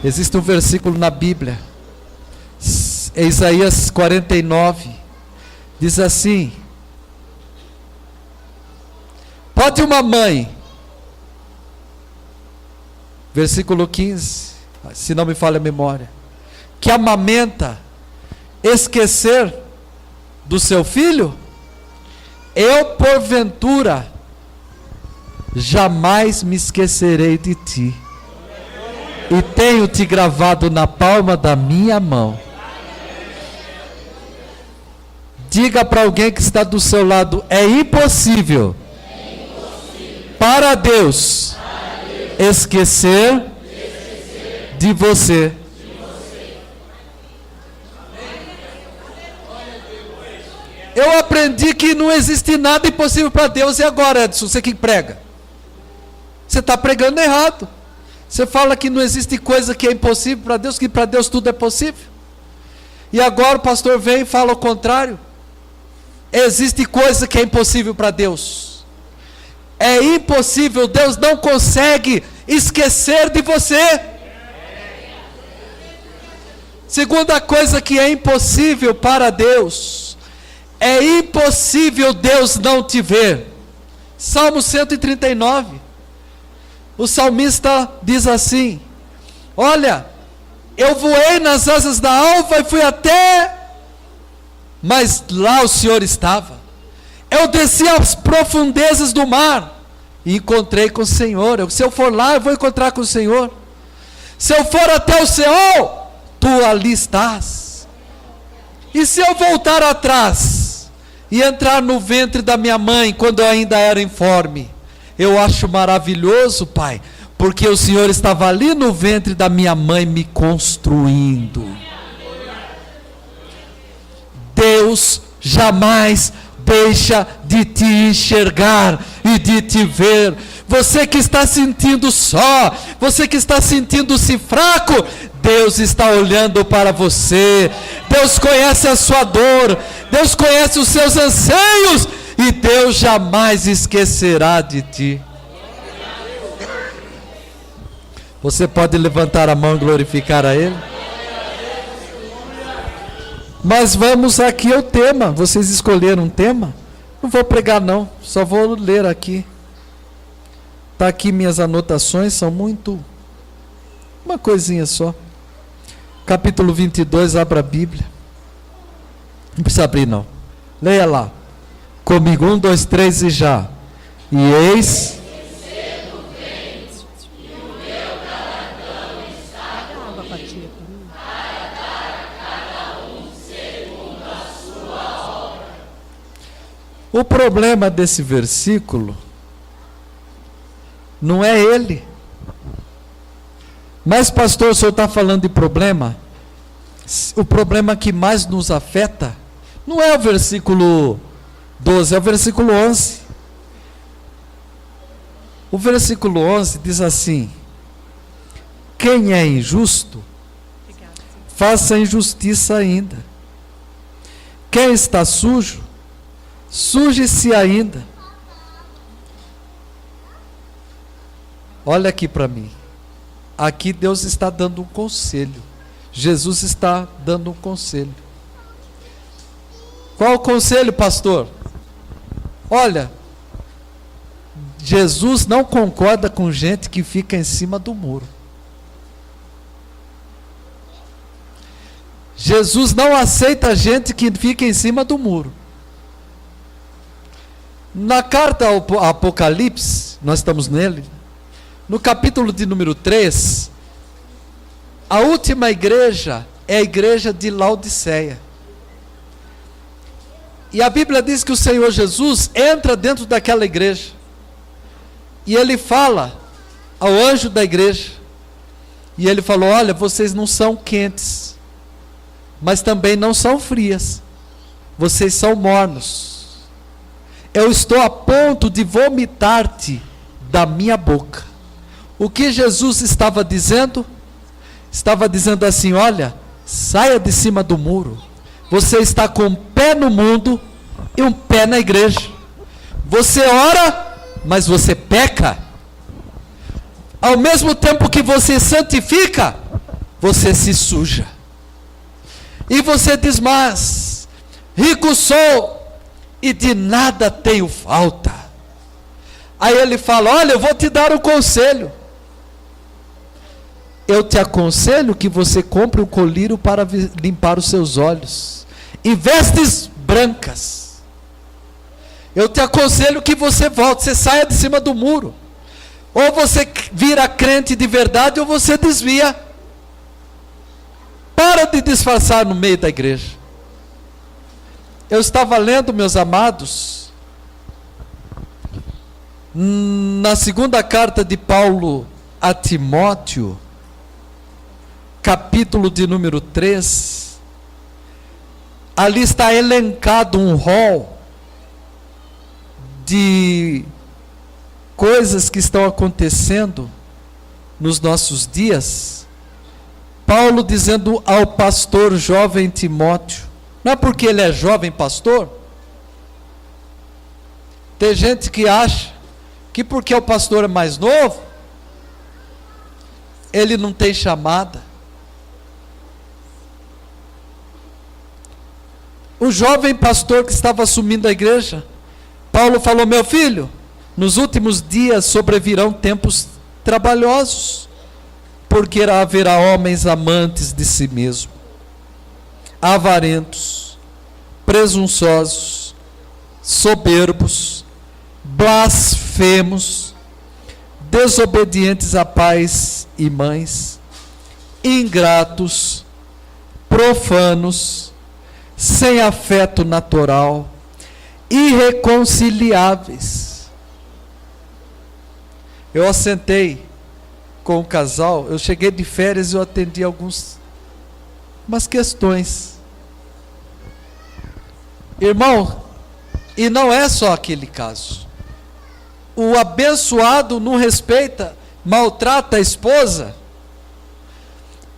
Existe um versículo na Bíblia, Isaías 49, diz assim: pode uma mãe, versículo 15, se não me falha a memória, que amamenta, esquecer do seu filho? Eu, porventura, jamais me esquecerei de ti, e tenho-te gravado na palma da minha mão. Diga para alguém que está do seu lado: é impossível para Deus esquecer de você. Eu aprendi que não existe nada impossível para Deus. E agora, Edson, você que prega? Você está pregando errado. Você fala que não existe coisa que é impossível para Deus, que para Deus tudo é possível. E agora o pastor vem e fala o contrário. Existe coisa que é impossível para Deus. É impossível, Deus não consegue esquecer de você. Segunda coisa que é impossível para Deus: é impossível Deus não te ver. Salmo 139, o salmista diz assim: olha, eu voei nas asas da alva e fui até, mas lá o Senhor estava. Eu desci às profundezas do mar e encontrei com o Senhor. Se eu for lá, eu vou encontrar com o Senhor. Se eu for até o Seol, tu ali estás. E se eu voltar atrás e entrar no ventre da minha mãe, quando eu ainda era informe, eu acho maravilhoso, Pai, porque o Senhor estava ali no ventre da minha mãe me construindo. Deus jamais deixa de te enxergar e de te ver. Você que está sentindo só, você que está sentindo-se fraco, Deus está olhando para você. Deus conhece a sua dor, Deus conhece os seus anseios, e Deus jamais esquecerá de ti. Você pode levantar a mão e glorificar a Ele? Mas vamos aqui ao tema. Vocês escolheram um tema? Não vou pregar não, só vou ler aqui. Está aqui minhas anotações, são muito... uma coisinha só. Capítulo 22, abra a Bíblia. Não precisa abrir não. Leia lá. Comigo, 1, 2, 3 e já. E eis... O problema desse versículo não é ele. Mas, pastor, o senhor está falando de problema? O problema que mais nos afeta não é o versículo 12, é o versículo 11. O versículo 11 diz assim: quem é injusto, faça injustiça ainda. Quem está sujo, suje-se ainda. Olha aqui para mim. Aqui Deus está dando um conselho. Jesus está dando um conselho. Qual o conselho, pastor? Olha, Jesus não concorda com gente que fica em cima do muro. Jesus não aceita gente que fica em cima do muro. Na carta ao Apocalipse, nós estamos nele, no capítulo de número 3, a última igreja é a igreja de Laodiceia. E a Bíblia diz que o Senhor Jesus entra dentro daquela igreja, e ele fala ao anjo da igreja, e ele falou: olha, vocês não são quentes, mas também não são frias, vocês são mornos. Eu estou a ponto de vomitar-te da minha boca. O que Jesus estava dizendo? Estava dizendo assim: olha, saia de cima do muro. Você está com um pé no mundo e um pé na igreja. Você ora, mas você peca. Ao mesmo tempo que você santifica, você se suja. E você diz, mas rico sou e de nada tenho falta. Aí ele fala, olha, eu vou te dar um conselho. Eu te aconselho que você compre um colírio para limpar os seus olhos, e vestes brancas. Eu te aconselho que você volte, você saia de cima do muro. Ou você vira crente de verdade, ou você desvia. Para de disfarçar no meio da igreja. Eu estava lendo, meus amados, na segunda carta de Paulo a Timóteo, capítulo de número 3, ali está elencado um rol de coisas que estão acontecendo nos nossos dias. Paulo dizendo ao pastor jovem Timóteo, não é porque ele é jovem pastor? Tem gente que acha que porque o pastor é mais novo, ele não tem chamada. O jovem pastor que estava assumindo a igreja, Paulo falou, meu filho, nos últimos dias sobrevirão tempos trabalhosos, porque haverá homens amantes de si mesmo, avarentos, presunçosos, soberbos, blasfemos, desobedientes a pais e mães, ingratos, profanos, sem afeto natural, irreconciliáveis. Eu assentei com o casal, eu cheguei de férias e eu atendi umas questões. Irmão, e não é só aquele caso. O abençoado não respeita, maltrata a esposa,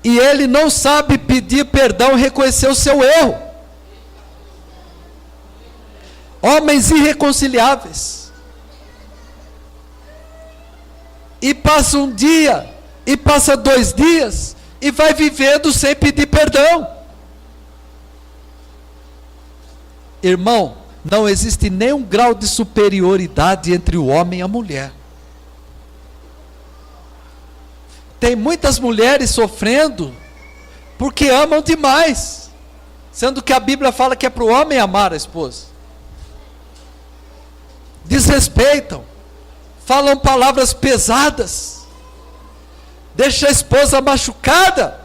e ele não sabe pedir perdão e reconhecer o seu erro. Homens irreconciliáveis. E passa um dia, e passa 2 dias, e vai vivendo sem pedir perdão. Irmão, não existe nenhum grau de superioridade entre o homem e a mulher. Tem muitas mulheres sofrendo porque amam demais, sendo que a Bíblia fala que é para o homem amar a esposa. Desrespeitam, falam palavras pesadas, deixa a esposa machucada,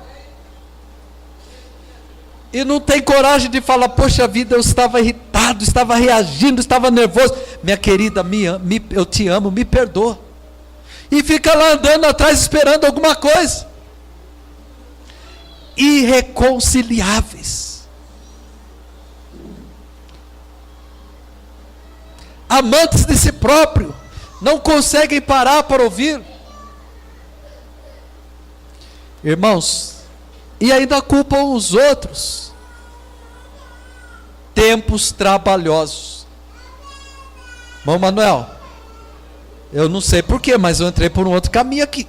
e não tem coragem de falar, poxa vida, eu estava irritado, estava reagindo, estava nervoso. Minha querida, eu te amo, me perdoa. E fica lá andando atrás esperando alguma coisa. Irreconciliáveis. Amantes de si próprio, não conseguem parar para ouvir. Irmãos, e ainda culpam os outros. Tempos trabalhosos. Irmão Manuel, eu não sei porquê, mas eu entrei por um outro caminho aqui.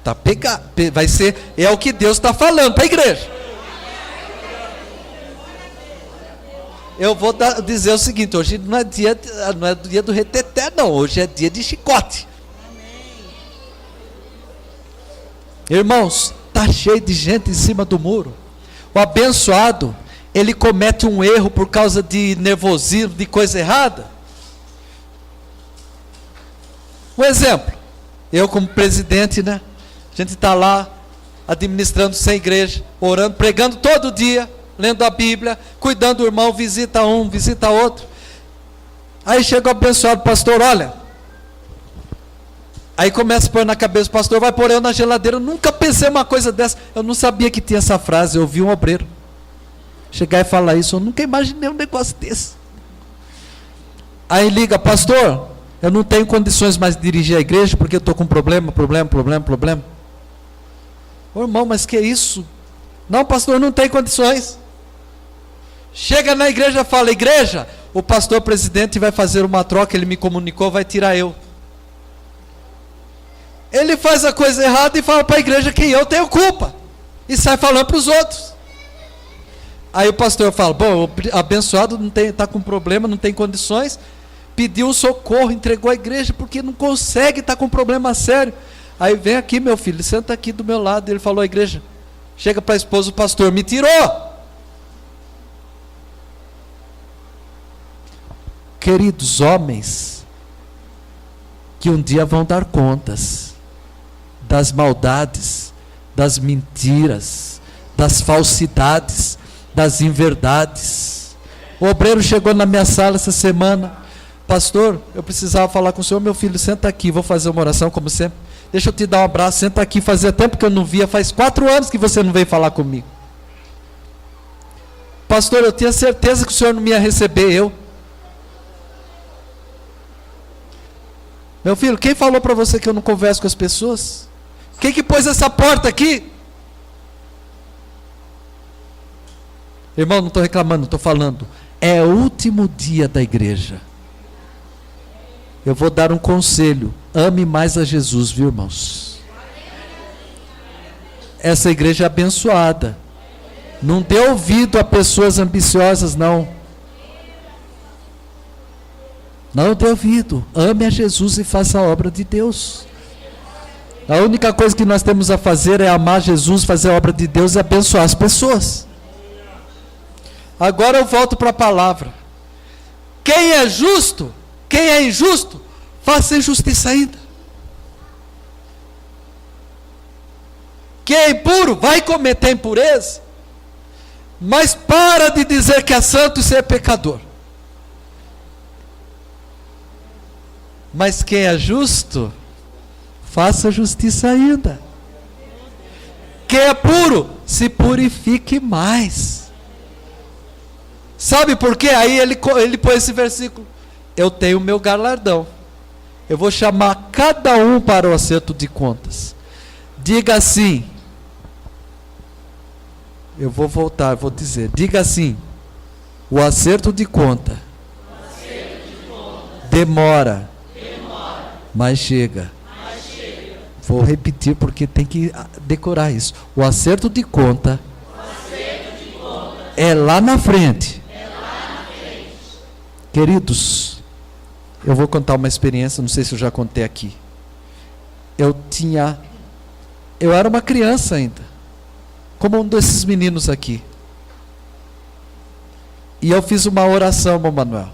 Tá pegado, vai ser, é o que Deus está falando para a igreja. Eu vou dizer o seguinte, hoje não é dia do reteté não, hoje é dia de chicote. Irmãos, está cheio de gente em cima do muro. O abençoado, ele comete um erro por causa de nervosismo, de coisa errada. Um exemplo, eu como presidente, né? A gente está lá, administrando sem igreja, orando, pregando todo dia, lendo a Bíblia, cuidando do irmão, visita um, visita outro. Aí chega o abençoado pastor, olha, aí começa a pôr na cabeça, o pastor vai pôr eu na geladeira. Eu nunca pensei uma coisa dessa, eu não sabia que tinha essa frase, eu ouvi um obreiro chegar e falar isso, eu nunca imaginei um negócio desse. Aí liga, pastor, eu não tenho condições mais de dirigir a igreja, porque eu estou com problema. Ô irmão, mas que é isso? Não, pastor, não tem condições. Chega na igreja e fala, igreja, o pastor presidente vai fazer uma troca, ele me comunicou, vai tirar eu. Ele faz a coisa errada e fala para a igreja que eu tenho culpa. e sai falando para os outros. Aí o pastor fala, bom, o abençoado não está com problema, não tem condições, pediu um socorro, entregou a igreja, porque não consegue, está com um problema sério. Aí vem aqui, meu filho, senta aqui do meu lado. Ele falou à igreja, chega para a esposa, o pastor me tirou. Queridos homens, que um dia vão dar contas das maldades, das mentiras, das falsidades, das inverdades. O obreiro chegou na minha sala essa semana, pastor, eu precisava falar com o senhor. Meu filho, senta aqui, vou fazer uma oração como sempre. Deixa eu te dar um abraço, senta aqui, fazia tempo que eu não via, faz 4 anos que você não veio falar comigo. Pastor, eu tinha certeza que o senhor não me ia receber, eu. Meu filho, quem falou para você que eu não converso com as pessoas? Quem que pôs essa porta aqui? Irmão, não estou reclamando, estou falando. É o último dia da igreja. Eu vou dar um conselho. Ame mais a Jesus, viu, irmãos? Essa igreja é abençoada. Não dê ouvido a pessoas ambiciosas, não. Não dê ouvido. Ame a Jesus e faça a obra de Deus. A única coisa que nós temos a fazer é amar Jesus, fazer a obra de Deus e abençoar as pessoas. Agora eu volto para a palavra. Quem é justo, quem é injusto, faça injustiça ainda. Quem é impuro, vai cometer impureza. Mas para de dizer que é santo e ser pecador. Mas quem é justo, faça justiça ainda. Quem é puro, se purifique mais. Sabe por quê? Aí ele põe esse versículo. Eu tenho o meu galardão. Eu vou chamar cada um para o acerto de contas. Diga assim. Eu vou voltar, vou dizer. Diga assim. O acerto de conta. Demora. Mas chega. Vou repetir porque tem que decorar isso. O acerto de conta é lá na frente. Queridos, eu vou contar uma experiência, não sei se eu já contei aqui. Eu era uma criança ainda, como um desses meninos aqui. E eu fiz uma oração, irmão Manuel,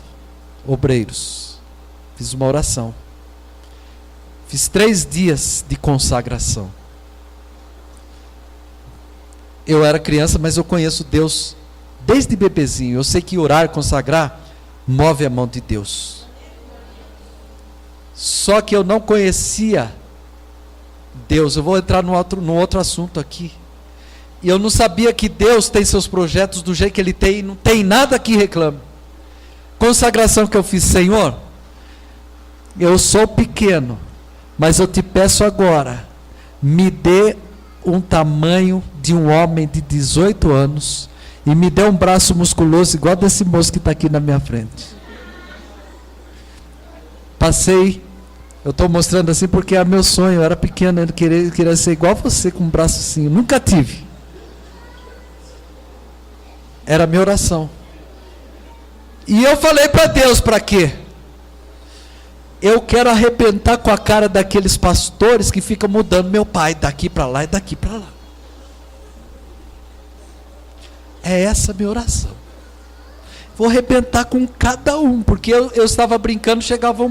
obreiros. Fiz uma oração. Fiz 3 dias de consagração. Eu era criança, mas eu conheço Deus desde bebezinho. Eu sei que orar, consagrar, move a mão de Deus. Só que eu não conhecia Deus. Eu vou entrar no outro assunto aqui. E eu não sabia que Deus tem seus projetos do jeito que Ele tem, e não tem nada que reclame. Consagração que eu fiz, Senhor, eu sou pequeno, mas eu te peço agora, me dê um tamanho de um homem de 18 anos, e me dê um braço musculoso igual desse moço que está aqui na minha frente. Passei, eu estou mostrando assim porque era meu sonho, eu era pequeno, eu queria ser igual você, com um braço assim, eu nunca tive. Era a minha oração. E eu falei para Deus, para quê? Eu quero arrebentar com a cara daqueles pastores que ficam mudando meu pai daqui para lá e daqui para lá. É essa a minha oração. Vou arrebentar com cada um, porque eu estava brincando, chegava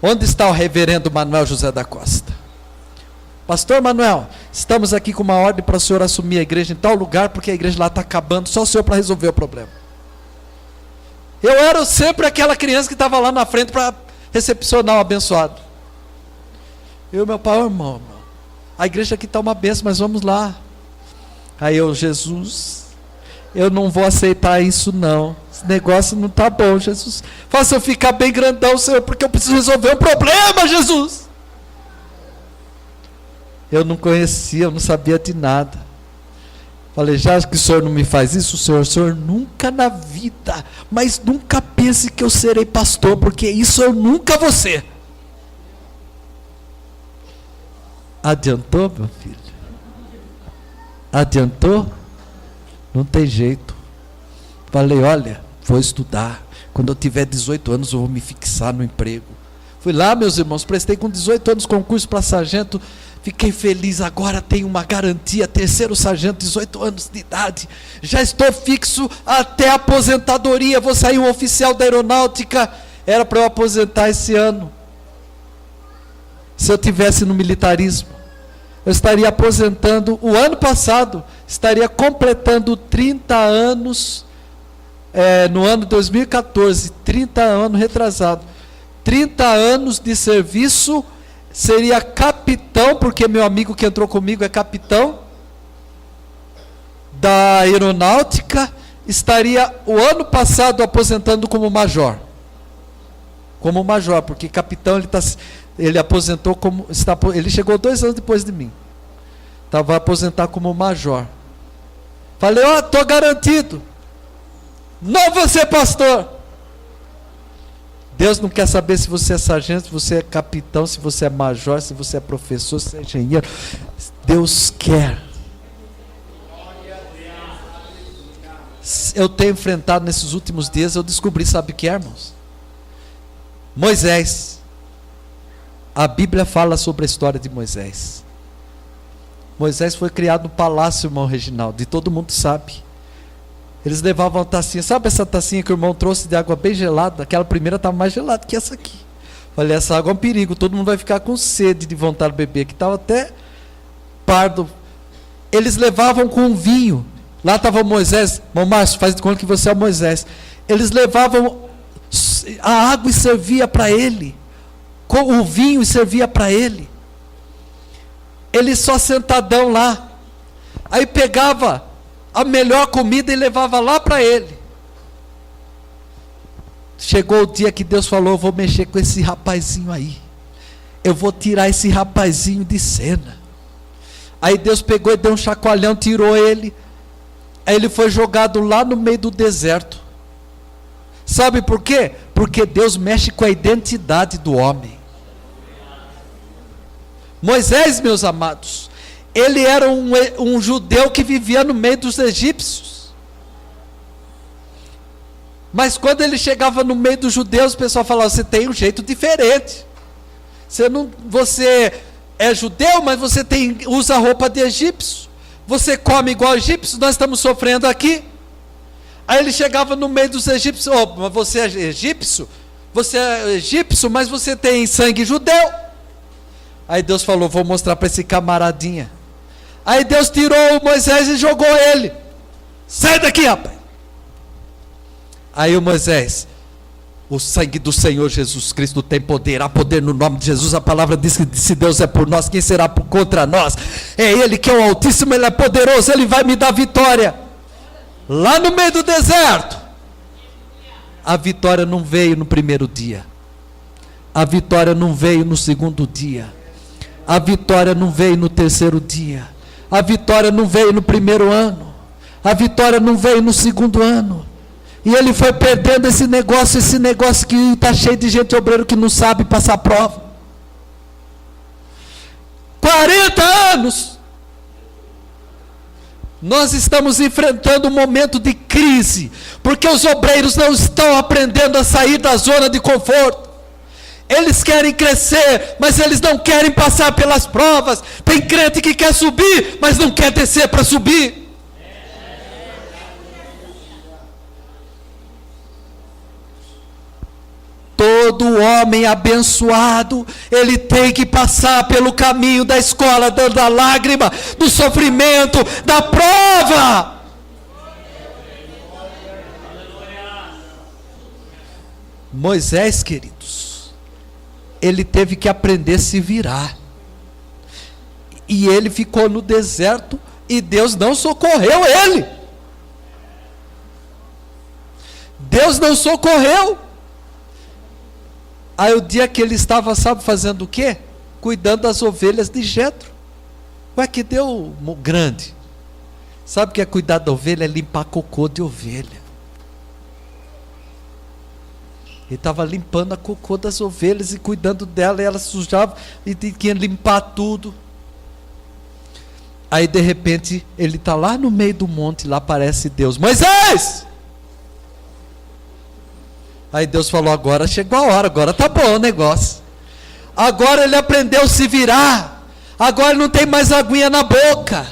onde está o reverendo Manuel José da Costa? Pastor Manuel, estamos aqui com uma ordem para o senhor assumir a igreja em tal lugar, porque a igreja lá está acabando, só o senhor para resolver o problema. Eu era sempre aquela criança que estava lá na frente para recepcionar o abençoado. Eu, meu pai, irmão, a igreja aqui está uma bênção, mas vamos lá. Aí eu, Jesus, eu não vou aceitar isso não. Esse negócio não está bom, Jesus. Faça eu ficar bem grandão, Senhor, porque eu preciso resolver um problema, Jesus. Eu não conhecia, eu não sabia de nada. Falei, já que o Senhor não me faz isso, o Senhor nunca na vida, mas nunca pense que eu serei pastor, porque isso eu nunca vou ser. Adiantou, meu filho? Adiantou? Não tem jeito. Falei, olha, vou estudar. Quando eu tiver 18 anos eu vou me fixar no emprego. Fui lá, meus irmãos, prestei com 18 anos concurso para sargento. Fiquei feliz, agora tenho uma garantia, terceiro sargento, 18 anos de idade. Já estou fixo até a aposentadoria, vou sair um oficial da aeronáutica. Era para eu aposentar esse ano. Se eu tivesse no militarismo, eu estaria aposentando, o ano passado, estaria completando 30 anos, no ano 2014, 30 anos retrasado. 30 anos de serviço, seria capitão, porque meu amigo que entrou comigo é capitão da aeronáutica, estaria o ano passado aposentando como major. Como major, porque capitão ele aposentou ele chegou 2 anos depois de mim. Vai aposentar como major. Falei, ó, estou garantido. Não vou ser pastor. Deus não quer saber se você é sargento, se você é capitão, se você é major, se você é professor, se você é engenheiro. Deus quer. Eu tenho enfrentado nesses últimos dias, eu descobri, sabe o que é, irmãos? Moisés. A Bíblia fala sobre a história de Moisés. Moisés foi criado no palácio, irmão Reginaldo, e todo mundo sabe. Eles levavam a tacinha, sabe essa tacinha que o irmão trouxe de água bem gelada? Aquela primeira estava mais gelada que essa aqui. Falei, essa água é um perigo, todo mundo vai ficar com sede de vontade de beber, que estava até pardo. Eles levavam com vinho. Lá estava Moisés, irmão Márcio, faz de conta que você é o Moisés. Eles levavam a água e servia para ele, com o vinho e servia para ele. Ele só sentadão lá. Aí pegava a melhor comida e levava lá para ele. Chegou o dia que Deus falou, eu vou mexer com esse rapazinho aí. Eu vou tirar esse rapazinho de cena. Aí Deus pegou e deu um chacoalhão, tirou ele. Aí ele foi jogado lá no meio do deserto. Sabe por quê? Porque Deus mexe com a identidade do homem. Moisés, meus amados, ele era um judeu que vivia no meio dos egípcios. Mas quando ele chegava no meio dos judeus, o pessoal falava, você tem um jeito diferente. Você é judeu, mas você usa roupa de egípcio. Você come igual egípcio, nós estamos sofrendo aqui. Aí ele chegava no meio dos egípcios, mas você é egípcio? Você é egípcio, mas você tem sangue judeu. Aí Deus falou, vou mostrar para esse camaradinha. Aí Deus tirou o Moisés e jogou ele. Sai daqui, rapaz. Aí o Moisés, o sangue do Senhor Jesus Cristo tem poder, há poder no nome de Jesus. A palavra diz que se Deus é por nós, quem será contra nós? É Ele que é o Altíssimo, Ele é poderoso, Ele vai me dar vitória. Lá no meio do deserto, a vitória não veio no primeiro dia. A vitória não veio no segundo dia. A vitória não veio no terceiro dia. A vitória não veio no primeiro ano. A vitória não veio no segundo ano. E ele foi perdendo esse negócio que está cheio de gente obreiro que não sabe passar prova. 40 anos. Nós estamos enfrentando um momento de crise, porque os obreiros não estão aprendendo a sair da zona de conforto. Eles querem crescer, mas eles não querem passar pelas provas. Tem crente que quer subir, mas não quer descer para subir. Todo homem abençoado, ele tem que passar pelo caminho da escola, da lágrima, do sofrimento, da prova. Moisés, queridos, ele teve que aprender a se virar. E ele ficou no deserto e Deus não socorreu ele. Deus não socorreu. Aí o dia que ele estava, sabe, fazendo o quê? Cuidando das ovelhas de Jetro. Ué, que deu grande. Sabe o que é cuidar da ovelha? É limpar cocô de ovelha. Ele estava limpando a cocô das ovelhas e cuidando dela, e ela sujava, e tinha que limpar tudo. Aí de repente ele está lá no meio do monte, lá aparece Deus: Moisés! Aí Deus falou: agora chegou a hora, agora tá bom o negócio. Agora ele aprendeu a se virar. Agora não tem mais aguinha na boca.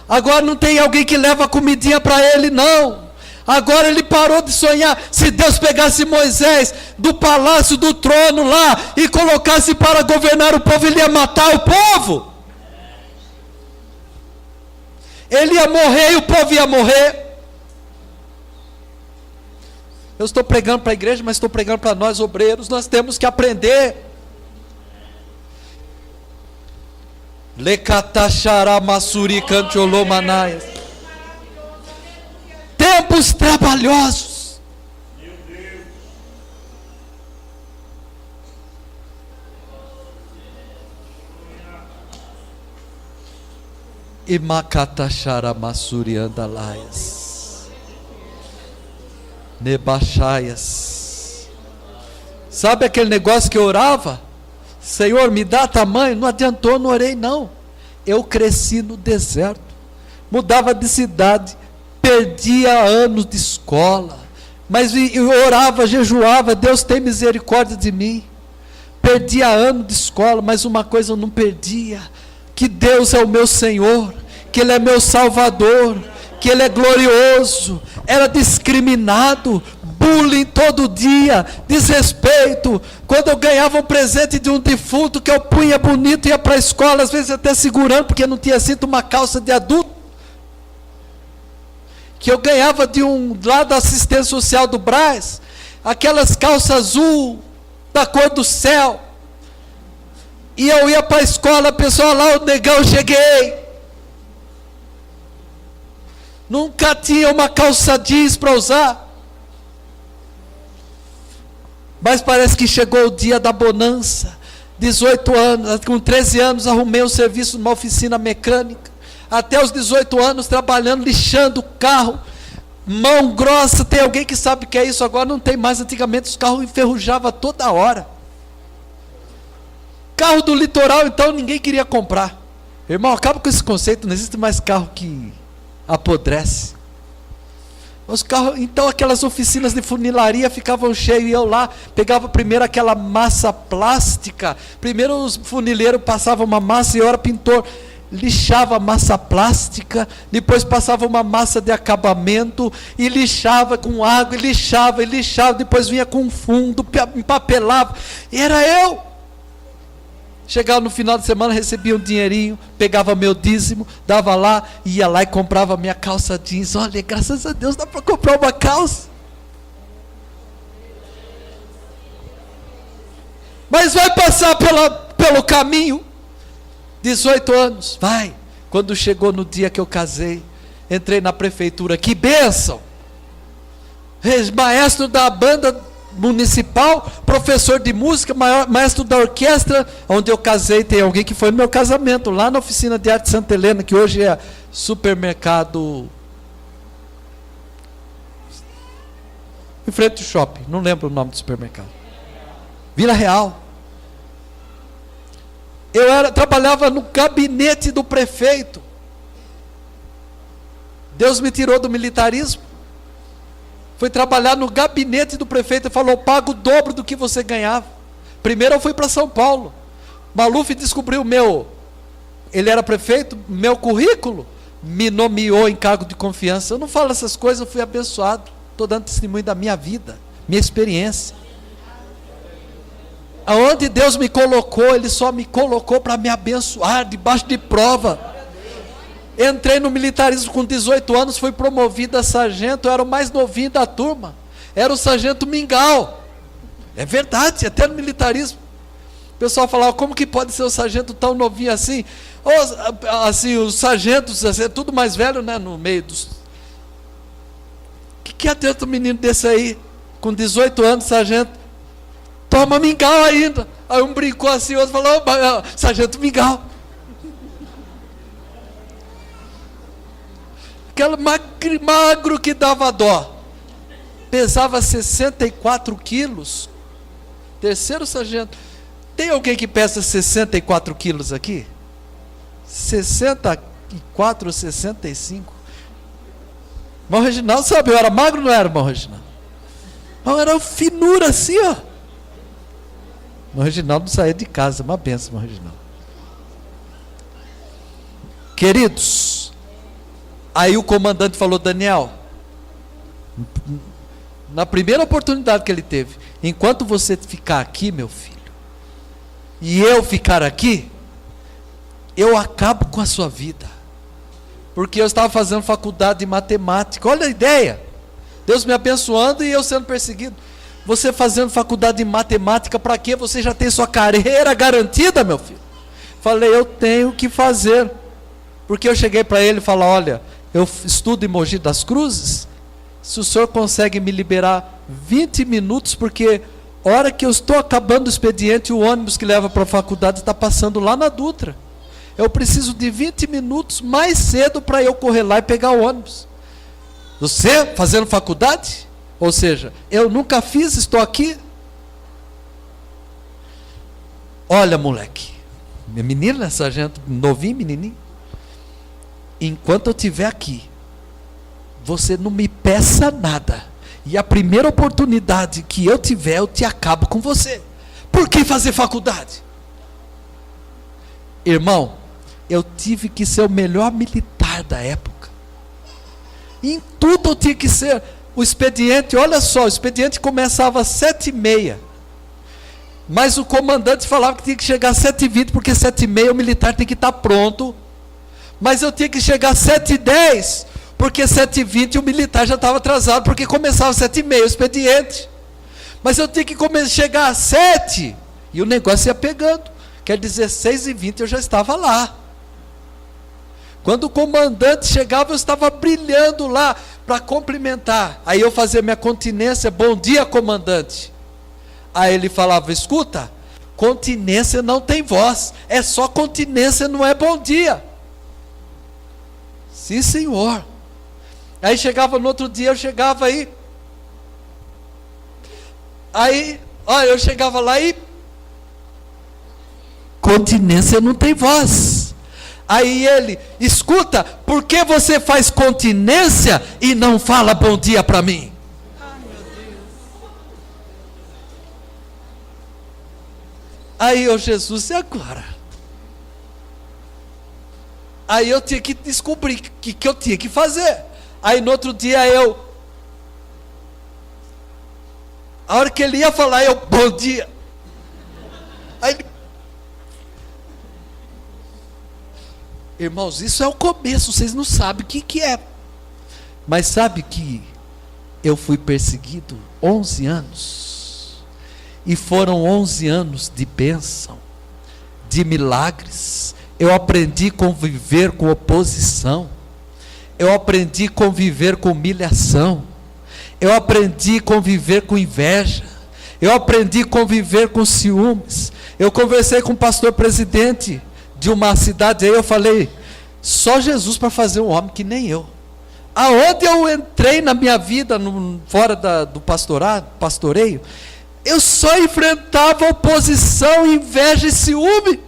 Agora não tem alguém que leva comidinha para ele, não. Agora ele parou de sonhar. Se Deus pegasse Moisés do palácio, do trono lá, e colocasse para governar o povo, ele ia matar o povo. Ele ia morrer e o povo ia morrer. Eu estou pregando para a igreja, mas estou pregando para nós obreiros. Nós temos que aprender. Lekatachara Masuri Cantiolô Manaias. Tempos trabalhosos. E Makatachara Masuri Andalaias. Nebachaias. Sabe aquele negócio que eu orava? Senhor, me dá tamanho. Não adiantou, não orei não. Eu cresci no deserto, mudava de cidade, perdia anos de escola, mas eu orava, jejuava: Deus tem misericórdia de mim. Perdia anos de escola, mas uma coisa eu não perdia: que Deus é o meu Senhor, que Ele é meu Salvador, que Ele é glorioso. Era discriminado, bullying todo dia, desrespeito. Quando eu ganhava um presente de um defunto que eu punha bonito, ia para a escola, às vezes até segurando, porque não tinha cinto, uma calça de adulto, que eu ganhava de lá da assistência social do Brás, aquelas calças azul, da cor do céu, e eu ia para a escola, pessoal lá, o negão, cheguei. Nunca tinha uma calça jeans para usar. Mas parece que chegou o dia da bonança. 18 anos, com 13 anos arrumei um serviço numa oficina mecânica. Até os 18 anos trabalhando, lixando o carro. Mão grossa, tem alguém que sabe o que é isso? Agora não tem mais. Antigamente os carros enferrujavam toda hora. Carro do litoral, então, ninguém queria comprar. Irmão, acaba com esse conceito. Não existe mais carro que apodrece. Os carros, então aquelas oficinas de funilaria ficavam cheias, e eu lá pegava primeiro aquela massa plástica. Primeiro os funileiros passavam uma massa, e eu era pintor, lixava a massa plástica, depois passava uma massa de acabamento e lixava com água, e lixava, depois vinha com fundo, empapelava, e era eu. Chegava no final de semana, recebia um dinheirinho, pegava meu dízimo, dava lá, ia lá e comprava minha calça jeans. Olha, graças a Deus dá para comprar uma calça. Mas vai passar pelo caminho. 18 anos, vai. Quando chegou no dia que eu casei, entrei na prefeitura, que bênção. Maestro da banda municipal, professor de música, maestro da orquestra. Onde eu casei, tem alguém que foi no meu casamento, lá na oficina de arte Santa Helena, que hoje é supermercado, em frente ao shopping, não lembro o nome do supermercado, Vila Real. Eu trabalhava no gabinete do prefeito. Deus me tirou do militarismo, fui trabalhar no gabinete do prefeito e falou: pago o dobro do que você ganhava. Primeiro eu fui para São Paulo. Maluf descobriu ele era prefeito, meu currículo, me nomeou em cargo de confiança. Eu não falo essas coisas, eu fui abençoado. Estou dando testemunho da minha vida, minha experiência. Aonde Deus me colocou, Ele só me colocou para me abençoar, debaixo de prova. Entrei no militarismo com 18 anos, fui promovido a sargento, eu era o mais novinho da turma, era o sargento Mingau. É verdade, até no militarismo. O pessoal falava: como que pode ser o sargento tão novinho assim? Assim, os sargentos, assim, é tudo mais velho, né, no meio dos... Que adianta um menino desse aí, com 18 anos, sargento, toma Mingau ainda. Aí um brincou assim, o outro falou: sargento Mingau. Aquele magro que dava dó, pesava 64 quilos, terceiro sargento. Tem alguém que pesa 64 quilos aqui? 60 64 ou 65. Irmão Reginaldo sabe, eu era magro ou não era, irmão Reginaldo? Irmão, era finura assim, ó. Irmão Reginaldo não saía de casa, uma benção, irmão Reginaldo. Queridos, aí o comandante falou: Daniel, na primeira oportunidade que ele teve, enquanto você ficar aqui, meu filho, e eu ficar aqui, eu acabo com a sua vida. Porque eu estava fazendo faculdade de matemática. Olha a ideia. Deus me abençoando e eu sendo perseguido. Você fazendo faculdade de matemática, para quê? Você já tem sua carreira garantida, meu filho. Falei: eu tenho que fazer. Porque eu cheguei para ele e falei: olha, eu estudo em Mogi das Cruzes. Se o senhor consegue me liberar 20 minutos, porque a hora que eu estou acabando o expediente, o ônibus que leva para a faculdade está passando lá na Dutra. Eu preciso de 20 minutos mais cedo para eu correr lá e pegar o ônibus. Você fazendo faculdade? Ou seja, eu nunca fiz, estou aqui. Olha, moleque, menino, né, sargento, novinho, menininho. Enquanto eu estiver aqui, você não me peça nada. E a primeira oportunidade que eu tiver, eu te acabo com você. Por que fazer faculdade? Irmão, eu tive que ser o melhor militar da época. Em tudo eu tinha que ser. O expediente, olha só, o expediente começava às 7h30. Mas o comandante falava que tinha que chegar às 7h20, porque 7h30 o militar tem que estar pronto. Mas eu tinha que chegar às 7h10, porque 7h20 o militar já estava atrasado, porque começava às 7h30 o expediente. Mas eu tinha que chegar às 7h, e o negócio ia pegando. Quer dizer, 6h20 eu já estava lá. Quando o comandante chegava, eu estava brilhando lá para cumprimentar. Aí eu fazia minha continência: bom dia, comandante. Aí ele falava: escuta, continência não tem voz, é só continência, não é bom dia. Sim, senhor. Aí chegava no outro dia, eu chegava aí, olha, eu chegava lá e continência não tem voz. Aí ele: escuta, por que você faz continência e não fala bom dia para mim? Ai, meu Deus. Aí eu: Jesus, e agora? Aí eu tinha que descobrir o que eu tinha que fazer. Aí no outro dia a hora que ele ia falar, eu: bom dia. Aí ele... Irmãos, isso é o começo, vocês não sabem o que é. Mas sabe que eu fui perseguido 11 anos. E foram 11 anos de bênção, de milagres. Eu aprendi a conviver com oposição. Eu aprendi a conviver com humilhação. Eu aprendi a conviver com inveja. Eu aprendi a conviver com ciúmes. Eu conversei com o pastor presidente de uma cidade aí, eu falei: só Jesus para fazer um homem que nem eu. Aonde eu entrei na minha vida, fora do pastoreio, eu só enfrentava oposição, inveja e ciúme.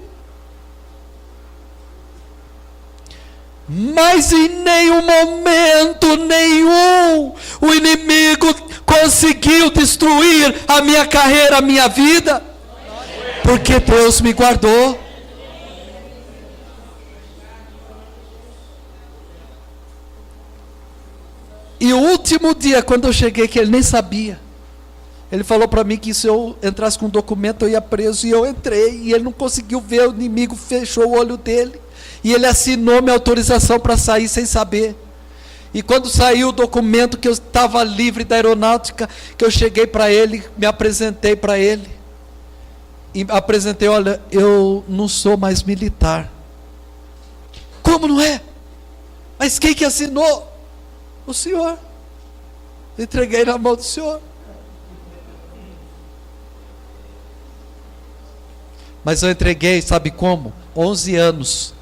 Mas em nenhum momento, o inimigo conseguiu destruir a minha carreira, a minha vida, porque Deus me guardou. E o último dia, quando eu cheguei, que ele nem sabia, ele falou para mim que se eu entrasse com um documento eu ia preso, e eu entrei, e ele não conseguiu ver, o inimigo fechou o olho dele, e ele assinou minha autorização para sair sem saber. E quando saiu o documento que eu estava livre da aeronáutica, que eu cheguei para ele, me apresentei para ele, e apresentei: olha, eu não sou mais militar. Como não é? Mas quem que assinou? O senhor. Entreguei na mão do senhor. Mas eu entreguei, sabe como? 11 anos,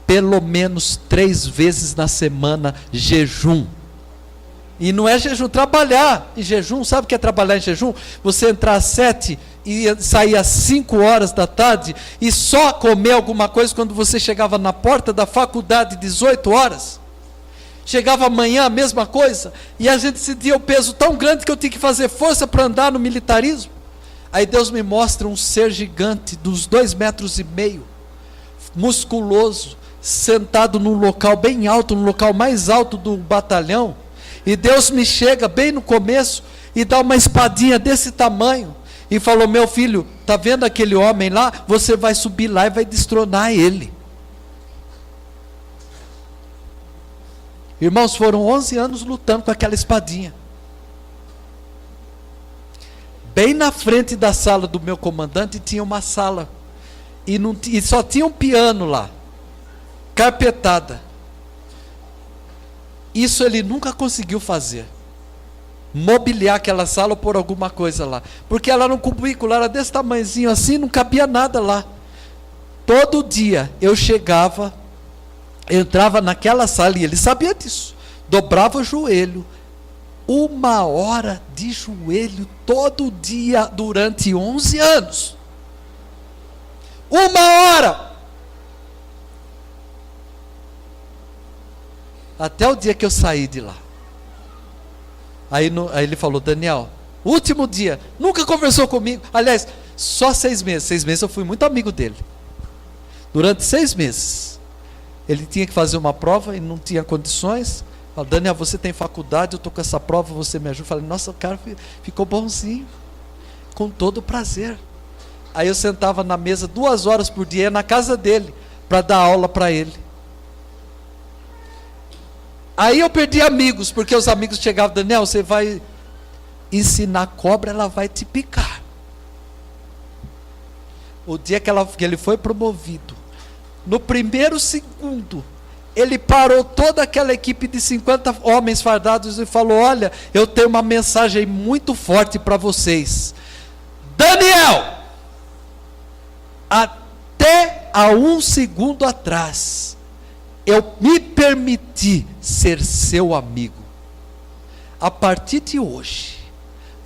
pelo menos 3 vezes na semana, jejum. E não é jejum, trabalhar em jejum. Sabe o que é trabalhar em jejum? Você entrar às 7 ia sair às 5 horas da tarde e só comer alguma coisa quando você chegava na porta da faculdade 18 horas. Chegava amanhã a mesma coisa, e a gente sentia o peso tão grande que eu tinha que fazer força para andar no militarismo. Aí Deus me mostra um ser gigante, dos 2,5 metros, musculoso, sentado num local bem alto, no local mais alto do batalhão, e Deus me chega bem no começo, e dá uma espadinha desse tamanho, e falou: meu filho, está vendo aquele homem lá? Você vai subir lá e vai destronar ele. Irmãos, foram 11 anos lutando com aquela espadinha. Bem na frente da sala do meu comandante tinha uma sala, e só tinha um piano lá, carpetada. Isso ele nunca conseguiu fazer, mobiliar aquela sala ou pôr alguma coisa lá, porque ela era um cubículo, era desse tamanhozinho assim, não cabia nada lá. Todo dia eu chegava, entrava naquela sala, e ele sabia disso, dobrava o joelho, 1 hora de joelho todo dia durante 11 anos. 1 hora! Até o dia que eu saí de lá. Aí ele falou: Daniel, último dia, nunca conversou comigo. Aliás, só 6 meses. 6 meses eu fui muito amigo dele. Durante 6 meses. Ele tinha que fazer uma prova e não tinha condições. Falei: Daniel, você tem faculdade, eu estou com essa prova, você me ajuda. Falei: nossa, o cara ficou bonzinho. Com todo prazer. Aí eu sentava na mesa 2 horas por dia na casa dele, para dar aula para ele. Aí eu perdi amigos, porque os amigos chegavam: Daniel, você vai ensinar cobra, ela vai te picar. O dia que ele foi promovido, no primeiro segundo, ele parou toda aquela equipe de 50 homens fardados e falou: olha, eu tenho uma mensagem muito forte para vocês. Daniel, até há 1 segundo atrás, eu me permiti ser seu amigo. A partir de hoje,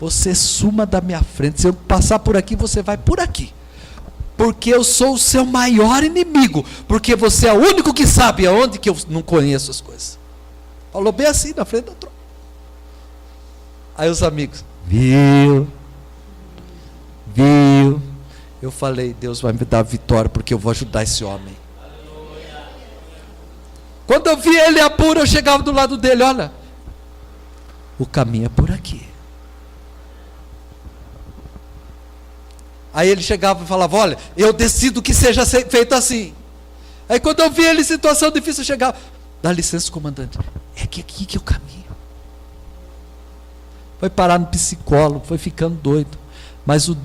você suma da minha frente. Se eu passar por aqui, você vai por aqui. Porque eu sou o seu maior inimigo. Porque você é o único que sabe aonde que eu não conheço as coisas. Falou bem assim, na frente da tropa. Aí os amigos: viu? Eu falei: Deus vai me dar a vitória, porque eu vou ajudar esse homem. Quando eu vi ele apuro, eu chegava do lado dele: olha, o caminho é por aqui. Aí ele chegava e falava: olha, eu decido que seja feito assim. Aí quando eu vi ele em situação difícil, eu chegava: dá licença, comandante, é que aqui que é o caminho. Foi parar no psicólogo, foi ficando doido. Mas o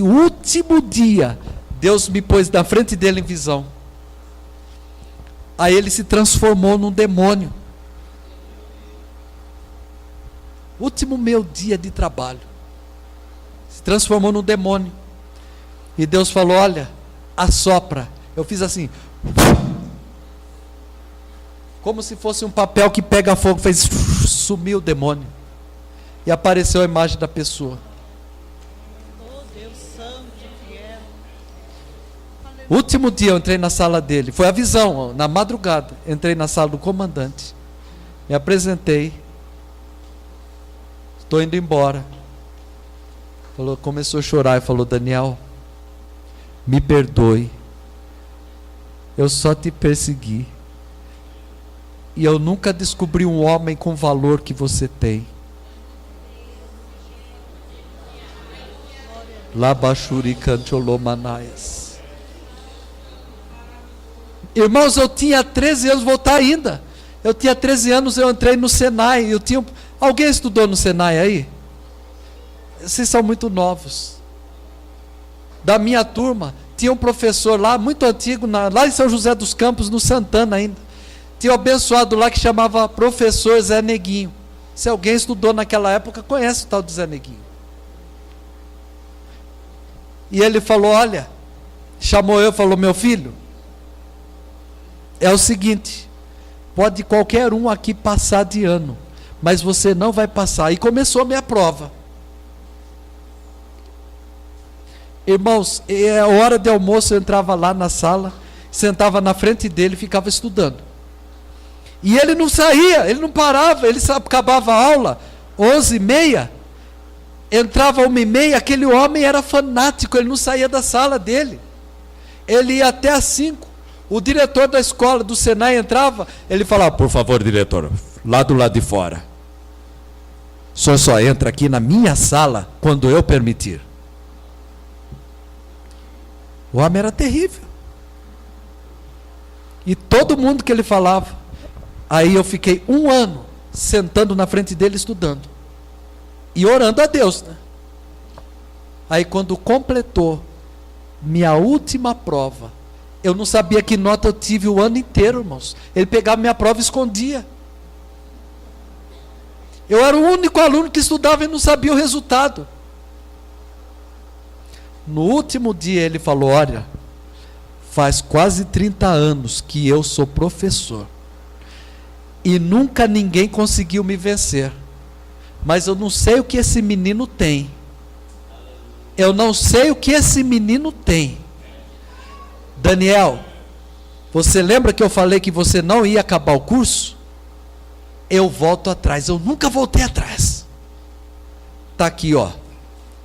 último dia, Deus me pôs na frente dele em visão. Aí ele se transformou num demônio. Último meu dia de trabalho, se transformou num demônio. E Deus falou: olha, assopra. Eu fiz assim, como se fosse um papel que pega fogo, fez, sumiu o demônio. E apareceu a imagem da pessoa. Último dia eu entrei na sala dele, foi a visão, na madrugada, entrei na sala do comandante, me apresentei, estou indo embora. Começou a chorar e falou: Daniel, me perdoe, eu só te persegui, e eu nunca descobri um homem com o valor que você tem. Labachuri Cantiolomanaias. Irmãos, eu tinha 13 anos, vou estar ainda. Eu tinha 13 anos, eu entrei no Senai. Alguém estudou no Senai aí? Vocês são muito novos. Da minha turma, tinha um professor lá, muito antigo, lá em São José dos Campos, no Santana ainda. Tinha um abençoado lá que chamava professor Zé Neguinho. Se alguém estudou naquela época, conhece o tal do Zé Neguinho. E ele falou: olha, chamou eu e falou: meu filho, é o seguinte, pode qualquer um aqui passar de ano, mas você não vai passar. E começou a minha prova. Irmãos, a hora de almoço eu entrava lá na sala, sentava na frente dele e ficava estudando. E ele não saía, ele não parava, ele acabava a aula, 11h30, entrava 1h30, aquele homem era fanático, ele não saía da sala dele. Ele ia até às 5. O diretor da escola, do Senai, entrava, ele falava: por favor, diretor, lá do lado de fora. O senhor só entra aqui na minha sala quando eu permitir. O homem era terrível. E todo mundo que ele falava. Aí eu fiquei 1 ano sentando na frente dele estudando. E orando a Deus, né? Aí quando completou minha última prova, eu não sabia que nota eu tive o ano inteiro, irmãos. Ele pegava minha prova e escondia. Eu era o único aluno que estudava e não sabia o resultado. No último dia ele falou: olha, faz quase 30 anos que eu sou professor. E nunca ninguém conseguiu me vencer. Mas eu não sei o que esse menino tem. Eu não sei o que esse menino tem. Daniel, você lembra que eu falei que você não ia acabar o curso? Eu volto atrás. Eu nunca voltei atrás. Está aqui, ó.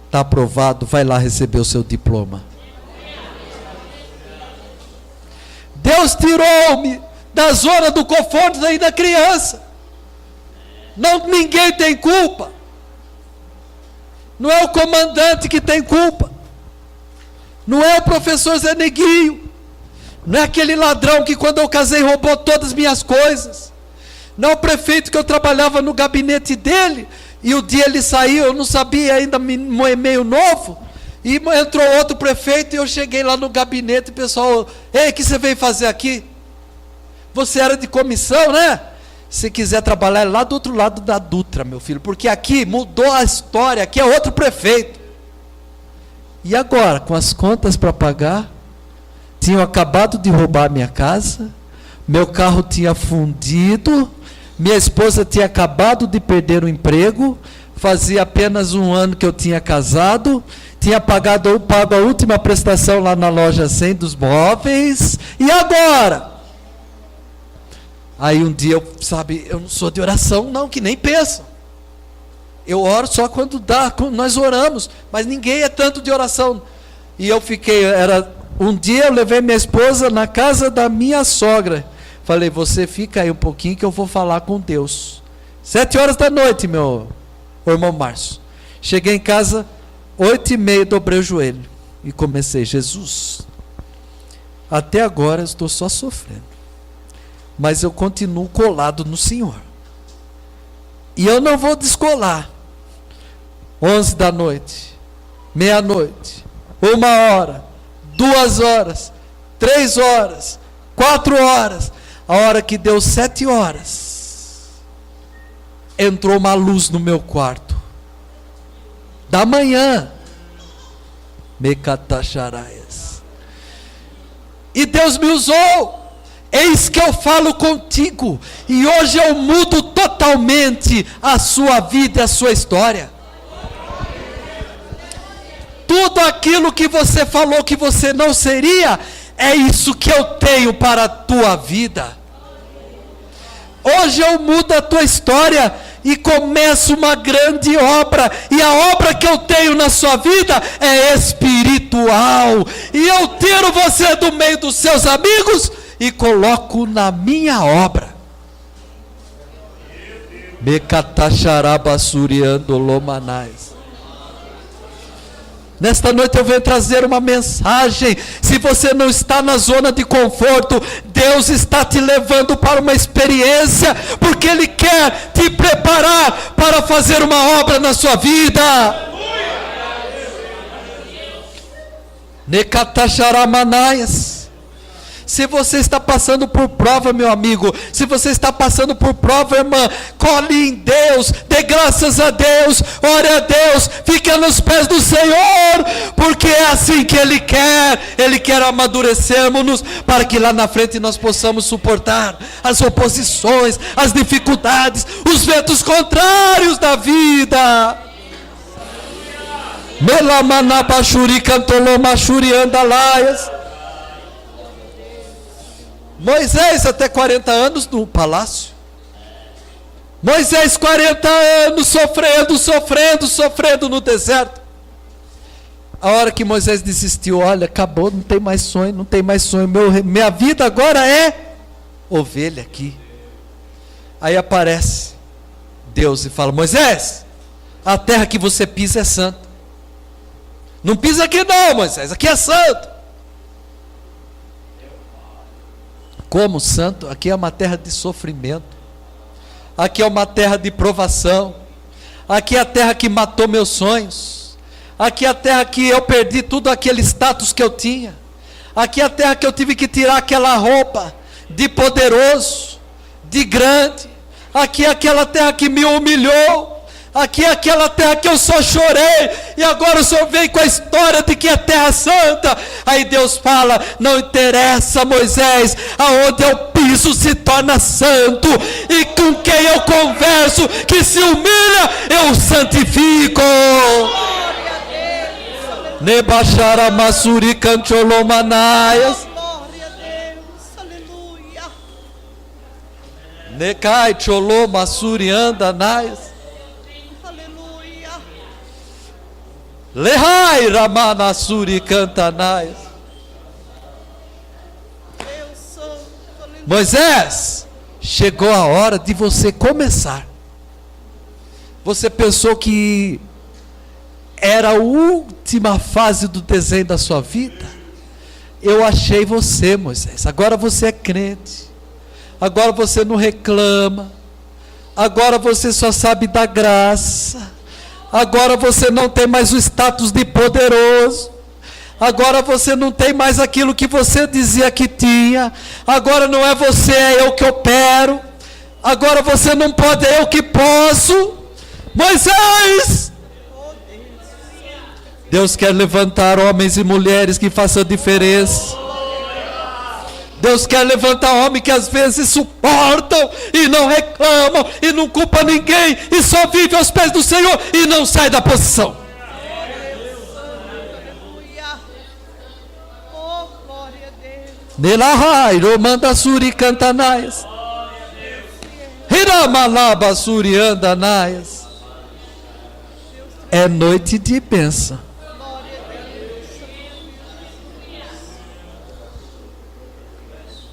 Está aprovado. Vai lá receber o seu diploma. Deus tirou-me da zona do conforto ainda criança. Não, ninguém tem culpa. Não é o comandante que tem culpa. Não é o professor Zé Neguinho. Não é aquele ladrão que quando eu casei roubou todas as minhas coisas. Não é o prefeito que eu trabalhava no gabinete dele e o dia ele saiu, eu não sabia ainda, um e-mail novo, e entrou outro prefeito e eu cheguei lá no gabinete e o pessoal: ei, o que você veio fazer aqui? Você era de comissão, né? Se quiser trabalhar lá do outro lado da Dutra, meu filho, porque aqui mudou a história, aqui é outro prefeito. E agora, com as contas para pagar, tinham acabado de roubar minha casa, meu carro tinha fundido, minha esposa tinha acabado de perder o emprego, fazia apenas 1 ano que eu tinha casado, tinha pago a última prestação lá na loja 100 dos móveis, e agora? Aí um dia, eu não sou de oração não, que nem pensa. Eu oro só quando dá, nós oramos, mas ninguém é tanto de oração. E eu fiquei, um dia eu levei minha esposa na casa da minha sogra. Falei: você fica aí um pouquinho que eu vou falar com Deus. 7h da noite, meu irmão Márcio. Cheguei em casa, 8h30, dobrei o joelho. E comecei: Jesus, até agora eu estou só sofrendo. Mas eu continuo colado no Senhor. E eu não vou descolar. 11 da noite, meia-noite, 1h, 2h, 3h, 4h. A hora que deu 7h, entrou uma luz no meu quarto. Da manhã. Mecatacharaias. E Deus me usou. Eis que eu falo contigo. E hoje eu mudo totalmente a sua vida e a sua história. Tudo aquilo que você falou que você não seria, é isso que eu tenho para a tua vida. Hoje eu mudo a tua história e começo uma grande obra. E a obra que eu tenho na sua vida é espiritual. E eu tiro você do meio dos seus amigos e coloco na minha obra. Mecatacharabasuriando lomanais. Nesta noite eu venho trazer uma mensagem. Se você não está na zona de conforto, Deus está te levando para uma experiência, porque Ele quer te preparar para fazer uma obra na sua vida. Necatacharamanaias. Se você está passando por prova, meu amigo, se você está passando por prova, irmã, colhe em Deus, dê graças a Deus, ore a Deus, fique nos pés do Senhor, porque é assim que Ele quer amadurecermos-nos, para que lá na frente nós possamos suportar as oposições, as dificuldades, os ventos contrários da vida. Melamanabashuri cantolomashuri andalaias. Moisés até 40 anos no palácio. Moisés 40 anos sofrendo no deserto. A hora que Moisés desistiu, olha, acabou, não tem mais sonho. Minha vida agora é ovelha aqui. Aí aparece Deus e fala: Moisés, a terra que você pisa é santa. Não pisa aqui não, Moisés, aqui é santo. Como santo? Aqui é uma terra de sofrimento. Aqui é uma terra de provação. Aqui é a terra que matou meus sonhos. Aqui é a terra que eu perdi tudo aquele status que eu tinha. Aqui é a terra que eu tive que tirar aquela roupa de poderoso, de grande. Aqui é aquela terra que me humilhou. Aqui é aquela terra que eu só chorei, e agora o Senhor vem com a história de que é terra santa. Aí Deus fala: não interessa, Moisés, aonde eu piso se torna santo, e com quem eu converso que se humilha, eu santifico. Nebachara Masuri Cancholomanias. Glória a Deus, aleluia. Necai Choloma Suriandanaias. Lehai Ramanasuri Cantanaias. Deus Santo, aleluia. Moisés, chegou a hora de você começar. Você pensou que era a última fase do desenho da sua vida? Eu achei você, Moisés. Agora você é crente. Agora você não reclama. Agora você só sabe da graça. Agora você não tem mais o status de poderoso. Agora você não tem mais aquilo que você dizia que tinha. Agora não é você, é eu que opero. Agora você não pode, é eu que posso. Moisés! Deus quer levantar homens e mulheres que façam diferença. Deus quer levantar homens que às vezes suportam e não reclamam e não culpam ninguém e só vivem aos pés do Senhor e não sai da posição. Aleluia. Oh, glória a Deus. Nelahai, Romanda Suri Cantanaias. Hiramalaba Suri Andanaias. É noite de bênção.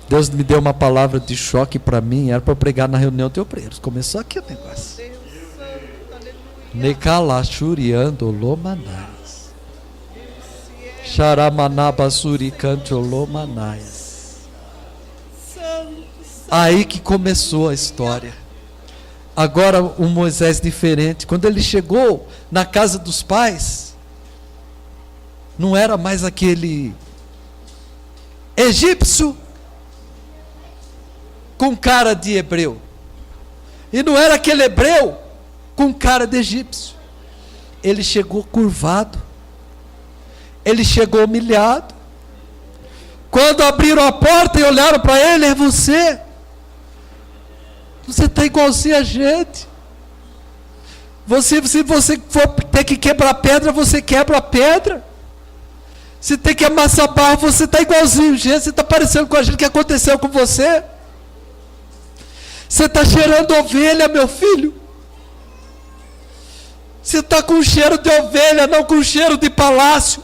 Deus me deu uma palavra de choque para mim, era para pregar na reunião de obreiros. Começou aqui o negócio. Deus Santo, aleluia. Nekala Shuriando Lomanais. Sharamanaba Suricanto Lomanais. Santo, Aí que começou a história. Agora um Moisés diferente. Quando ele chegou na casa dos pais, não era mais aquele egípcio com cara de hebreu. E não era aquele hebreu com cara de egípcio. Ele chegou curvado. Ele chegou humilhado. Quando abriram a porta e olharam para ele: é você. Você está igualzinho a gente. Se você for ter que quebrar pedra, você quebra a pedra. Se tem que amassar barro, você está igualzinho, gente. Você está parecendo com a gente. O que aconteceu com você? Você está cheirando ovelha, meu filho. Você está com cheiro de ovelha, não com cheiro de palácio.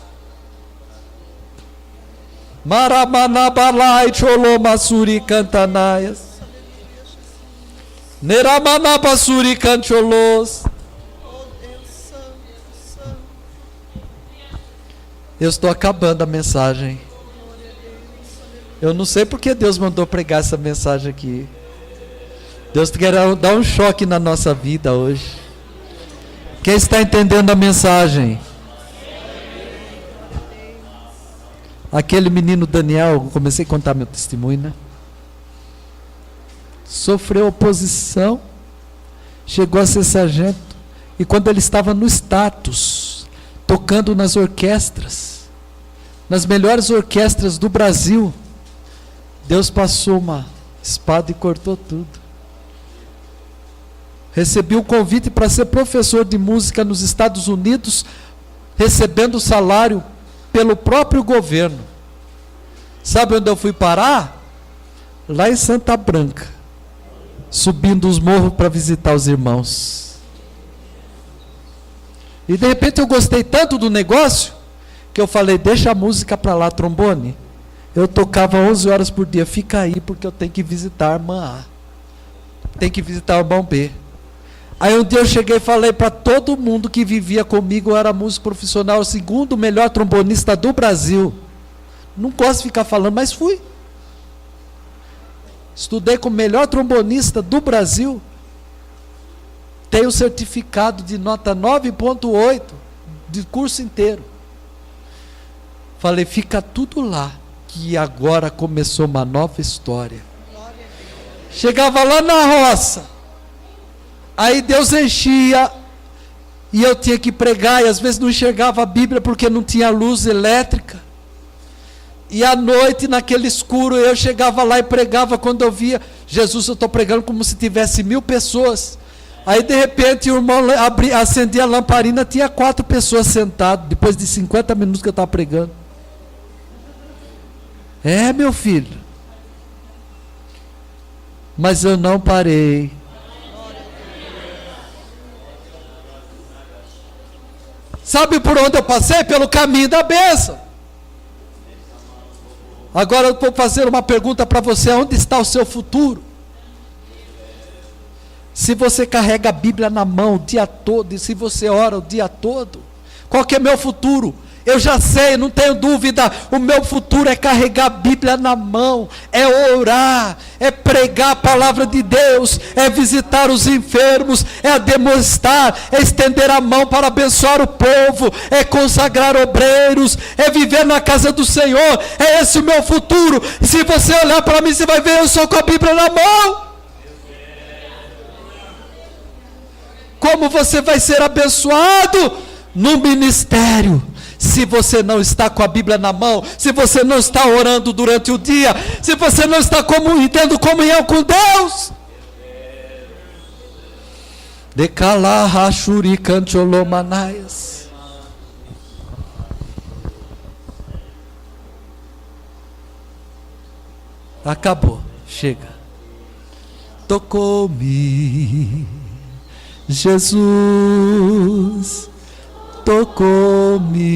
Maramanabalai cholomasuri cantanaias. Neramanabasuri cancholos. oh Deus Santo, Santo. Eu estou acabando a mensagem. Eu não sei porque Deus mandou pregar essa mensagem aqui. Deus quer dar um choque na nossa vida hoje. Quem está entendendo a mensagem? Aquele menino Daniel, comecei a contar meu testemunho, né? Sofreu oposição, chegou a ser sargento, e quando ele estava no status, tocando nas orquestras, nas melhores orquestras do Brasil, Deus passou uma espada e cortou tudo. Recebi um convite para ser professor de música nos Estados Unidos, recebendo salário pelo próprio governo. Sabe onde eu fui parar? Lá em Santa Branca, subindo os morros para visitar os irmãos. E de repente eu gostei tanto do negócio, que eu falei, deixa a música para lá, trombone. Eu tocava 11 horas por dia, fica aí porque eu tenho que visitar a irmã A, tenho que visitar o irmão B. Aí um dia eu cheguei e falei para todo mundo que vivia comigo, eu era músico profissional, o segundo melhor trombonista do Brasil. Não gosto de ficar falando, mas fui. Estudei como melhor trombonista do Brasil. Tenho certificado de nota 9.8 de curso inteiro. Falei, fica tudo lá, que agora começou uma nova história. Chegava lá na roça, aí Deus enchia, e eu tinha que pregar, e às vezes não enxergava a Bíblia, porque não tinha luz elétrica, e à noite, naquele escuro, eu chegava lá e pregava. Quando eu via, Jesus, eu estou pregando como se tivesse 1000 pessoas, aí de repente o irmão acendia a lamparina, tinha 4 pessoas sentadas, depois de 50 minutos que eu estava pregando. É, meu filho, mas eu não parei. Sabe por onde eu passei? Pelo caminho da bênção. Agora eu vou fazer uma pergunta para você: onde está o seu futuro? Se você carrega a Bíblia na mão o dia todo, e se você ora o dia todo, qual que é meu futuro? Eu já sei, não tenho dúvida, o meu futuro é carregar a Bíblia na mão, é orar, é pregar a palavra de Deus, é visitar os enfermos, é ademoestar, é estender a mão para abençoar o povo, é consagrar obreiros, é viver na casa do Senhor. É esse o meu futuro. E se você olhar para mim, você vai ver, eu sou com a Bíblia na mão. Como você vai ser abençoado no ministério? Se você não está com a Bíblia na mão, se você não está orando durante o dia, se você não está tendo comunhão com Deus. Acabou, chega. Tocou-me, Jesus, tocou-me.